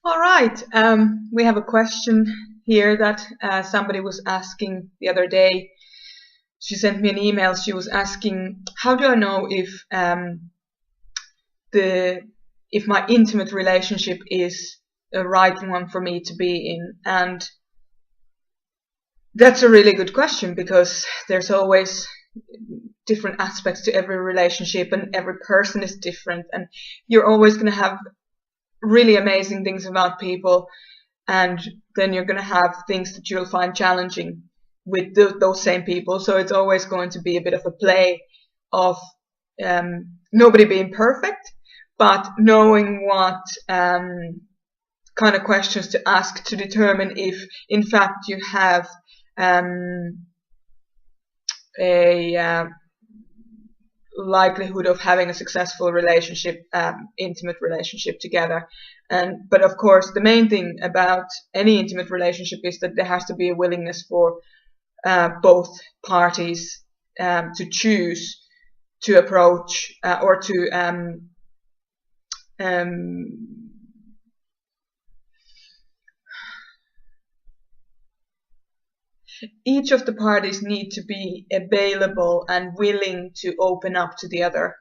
All right. We have a question here that somebody was asking the other day. She sent me an email. She was asking, how do I know if my intimate relationship is the right one for me to be in? And that's a really good question, because there's always different aspects to every relationship, and every person is different, and you're always going to have really amazing things about people, and then you're going to have things that you'll find challenging with those same people. So it's always going to be a bit of a play of nobody being perfect, but knowing what kind of questions to ask to determine if in fact you have a likelihood of having a successful relationship, intimate relationship together. But of course, the main thing about any intimate relationship is that there has to be a willingness for both parties to choose to approach or to each of the parties need to be available and willing to open up to the other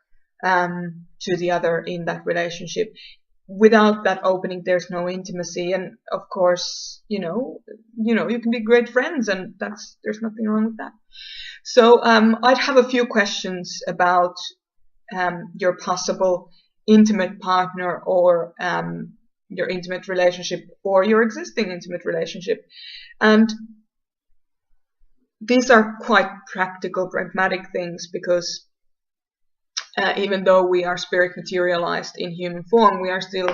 in that relationship. Without that opening, there's no intimacy. And of course, you can be great friends, and there's nothing wrong with that. So I'd have a few questions about your possible intimate partner, or your intimate relationship, or your existing intimate relationship. And these are quite practical, pragmatic things, because even though we are spirit materialized in human form, we are still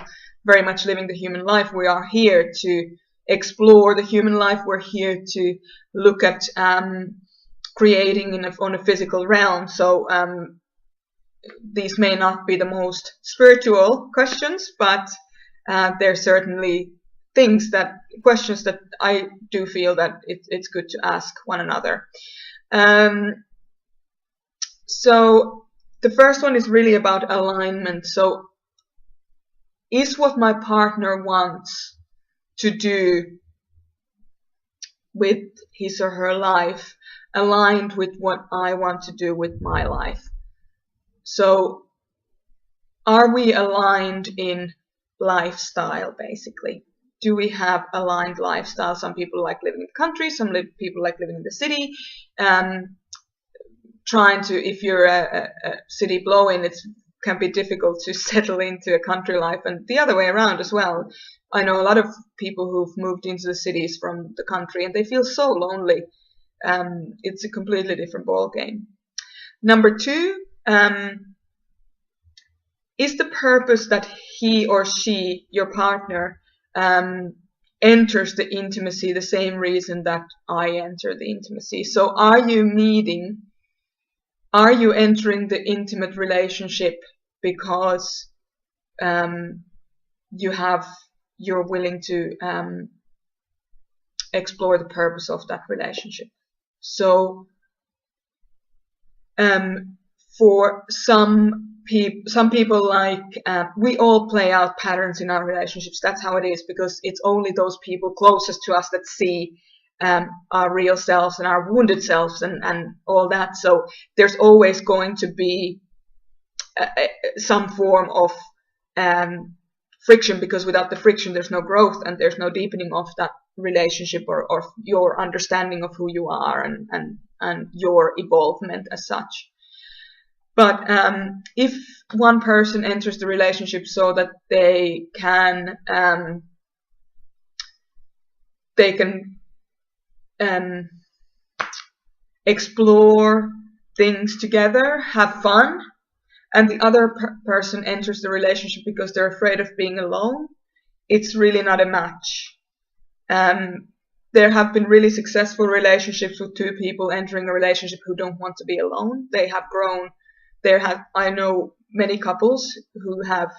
very much living the human life. We are here to explore the human life. We're here to look at creating on a physical realm. So these may not be the most spiritual questions, but they're certainly questions that I do feel that it's good to ask one another. So the first one is really about alignment. So is what my partner wants to do with his or her life aligned with what I want to do with my life? So are we aligned in lifestyle, basically? Do we have aligned lifestyle? Some people like living in the country, some people like living in the city. If you're a city blow-in, it can be difficult to settle into a country life, and the other way around as well. I know a lot of people who've moved into the cities from the country, and they feel so lonely. It's a completely different ball game. Number two, is the purpose that he or she, your partner, enters the intimacy the same reason that I enter the intimacy? So are you entering the intimate relationship because you're willing to explore the purpose of that relationship? So for some people, like we all play out patterns in our relationships. That's how it is, because it's only those people closest to us that see our real selves and our wounded selves and all that. So there's always going to be some form of friction, because without the friction there's no growth, and there's no deepening of that relationship or your understanding of who you are and your evolvement as such. But if one person enters the relationship so that they can explore things together, have fun, and the other person enters the relationship because they're afraid of being alone, it's really not a match. There have been really successful relationships with two people entering a relationship who don't want to be alone. They have grown. I know many couples who have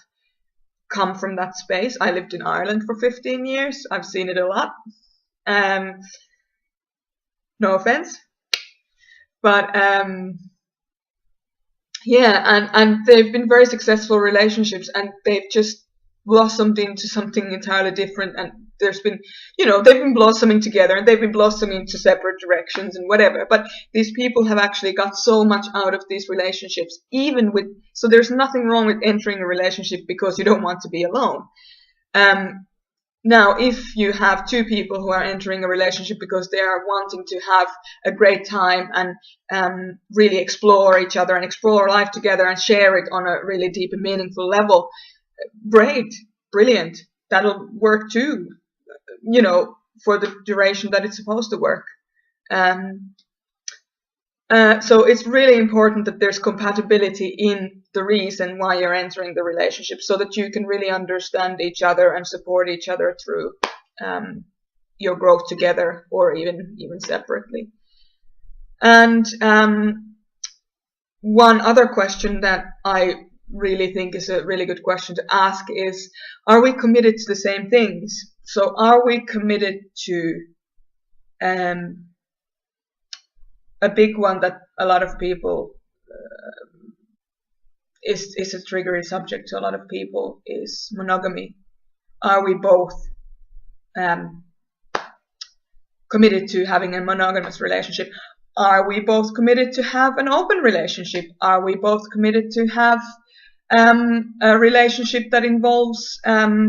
come from that space. I lived in Ireland for 15 years. I've seen it a lot. No offense. But yeah, and they've been very successful relationships, and they've just blossomed into something entirely different, and there's been, they've been blossoming together and they've been blossoming into separate directions and whatever, but these people have actually got so much out of these relationships, so there's nothing wrong with entering a relationship because you don't want to be alone. Now, if you have two people who are entering a relationship because they are wanting to have a great time and really explore each other and explore life together and share it on a really deep and meaningful level, great, brilliant, that'll work too, for the duration that it's supposed to work. So it's really important that there's compatibility in the reason why you're entering the relationship, so that you can really understand each other and support each other through your growth together, or even separately. And one other question that I really think is a really good question to ask is, are we committed to the same things? So are we committed to a big one that a lot of people is a triggering subject to a lot of people, is monogamy. Are we both committed to having a monogamous relationship? Are we both committed to have an open relationship? Are we both committed to have a relationship that involves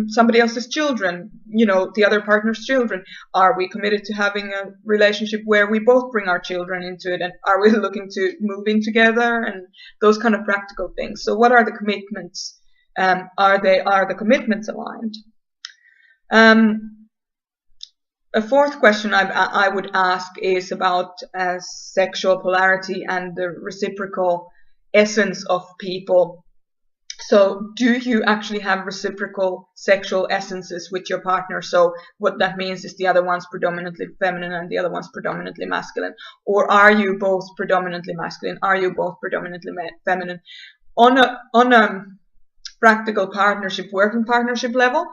somebody else's children, the other partner's children? Are we committed to having a relationship where we both bring our children into it? And are we looking to move in together? And those kind of practical things. So what are the commitments? Are the commitments aligned? A fourth question I would ask is about sexual polarity and the reciprocal essence of people. So do you actually have reciprocal sexual essences with your partner? So what that means is the other one's predominantly feminine and the other one's predominantly masculine. Or are you both predominantly masculine? Are you both predominantly feminine? On a practical partnership, working partnership level,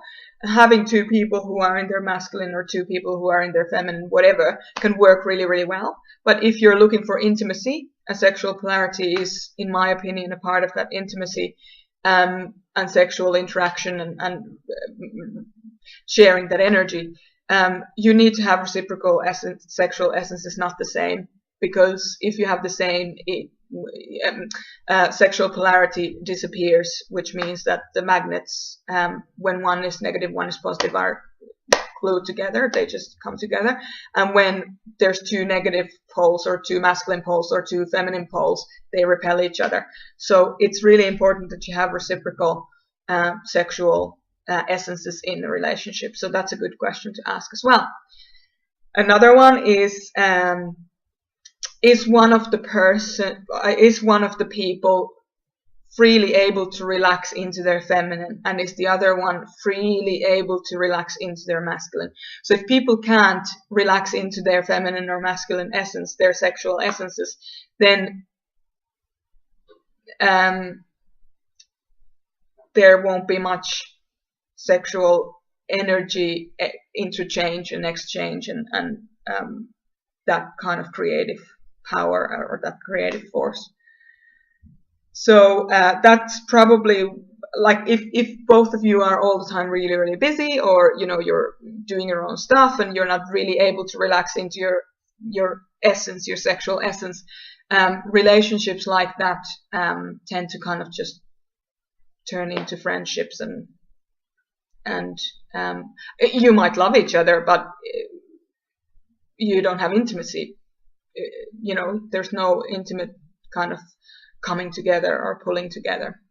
having two people who are in their masculine or two people who are in their feminine, whatever, can work really, really well. But if you're looking for intimacy, a sexual polarity is, in my opinion, a part of that intimacy. And sexual interaction and sharing that energy, you need to have reciprocal sexual essence is not the same, because if you have the same, sexual polarity disappears, which means that the magnets, when one is negative, one is positive, are glued together. They just come together. And when there's two negative poles or two masculine poles or two feminine poles, they repel each other. So it's really important that you have reciprocal sexual essences in the relationship. So that's a good question to ask as well. Another one is one of the people freely able to relax into their feminine, and is the other one freely able to relax into their masculine? So if people can't relax into their feminine or masculine essence, their sexual essences, then there won't be much sexual energy interchange and exchange and that kind of creative power or that creative force. So that's probably, like, if both of you are all the time really, really busy, or you're doing your own stuff and you're not really able to relax into your essence, your sexual essence, relationships like that tend to kind of just turn into friendships, and you might love each other, but you don't have intimacy. There's no intimate kind of coming together or pulling together.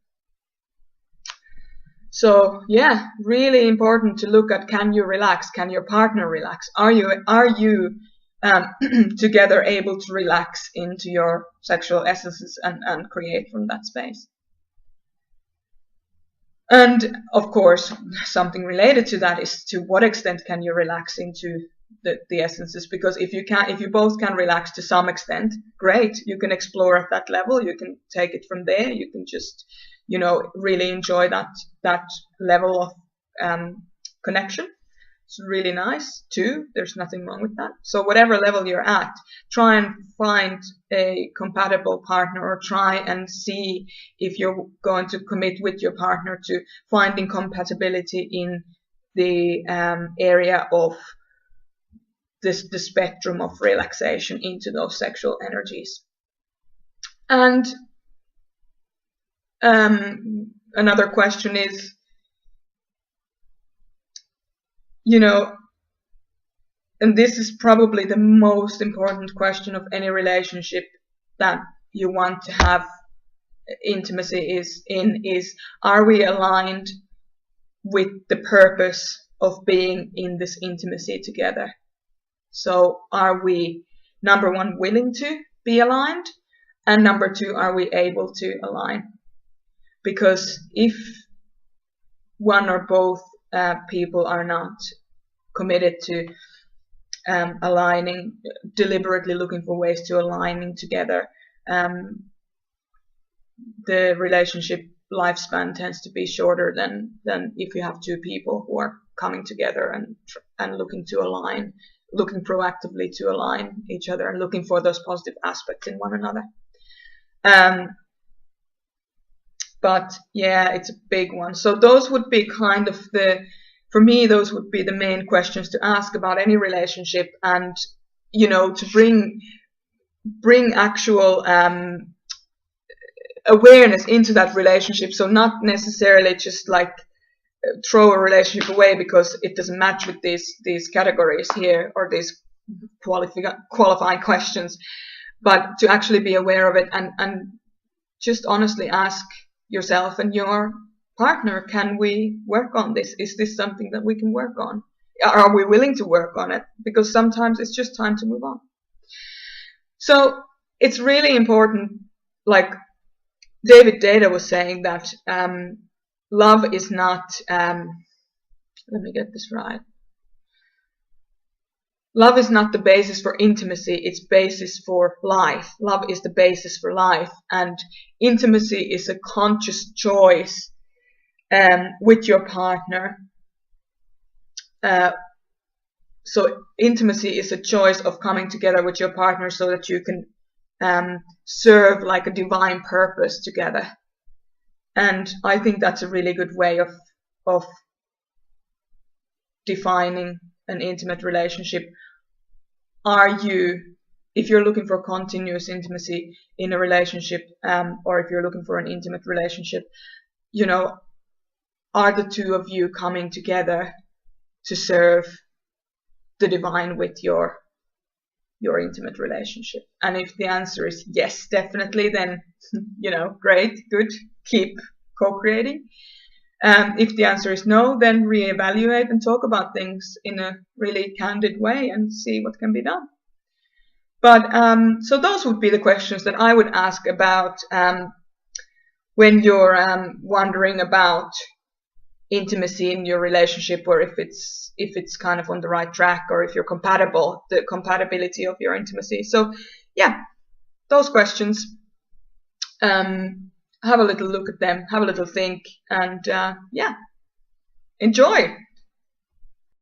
So yeah, really important to look at, can you relax? Can your partner relax? Are you together able to relax into your sexual essences and create from that space? And of course, something related to that is, to what extent can you relax into the essences? Because if you both can relax to some extent, great, you can explore at that level, you can take it from there, you can just really enjoy that level of connection. It's really nice too. There's nothing wrong with that. So whatever level you're at, try and find a compatible partner, or try and see if you're going to commit with your partner to finding compatibility in the area of the spectrum of relaxation into those sexual energies. And another question is, and this is probably the most important question of any relationship that you want to have intimacy is, are we aligned with the purpose of being in this intimacy together? So are we, number one, willing to be aligned? And number two, are we able to align? Because if one or both people are not committed to aligning, deliberately looking for ways to aligning together, the relationship lifespan tends to be shorter than if you have two people who are coming together and looking to align, looking proactively to align each other and looking for those positive aspects in one another. But yeah, it's a big one. So those would be kind of for me, those would be the main questions to ask about any relationship, and to bring actual awareness into that relationship. So not necessarily just like throw a relationship away because it doesn't match with these categories here, or these qualifying questions, but to actually be aware of it and just honestly ask yourself and your partner, can we work on this? Is this something that we can work on? Are we willing to work on it? Because sometimes it's just time to move on. So it's really important, like David Data was saying, that love is not, let me get this right. Love is not the basis for intimacy, it's basis for life. Love is the basis for life, and intimacy is a conscious choice with your partner. So intimacy is a choice of coming together with your partner so that you can serve like a divine purpose together. And I think that's a really good way of defining an intimate relationship. If you're looking for continuous intimacy in a relationship, or if you're looking for an intimate relationship, are the two of you coming together to serve the divine with your intimate relationship? And if the answer is yes, definitely, then great, good, keep co-creating. If the answer is no, then reevaluate and talk about things in a really candid way and see what can be done. But so those would be the questions that I would ask about when you're wondering about intimacy in your relationship, or if it's kind of on the right track, or if you're compatible, the compatibility of your intimacy. So yeah, those questions. Have a little look at them, have a little think, and yeah, enjoy.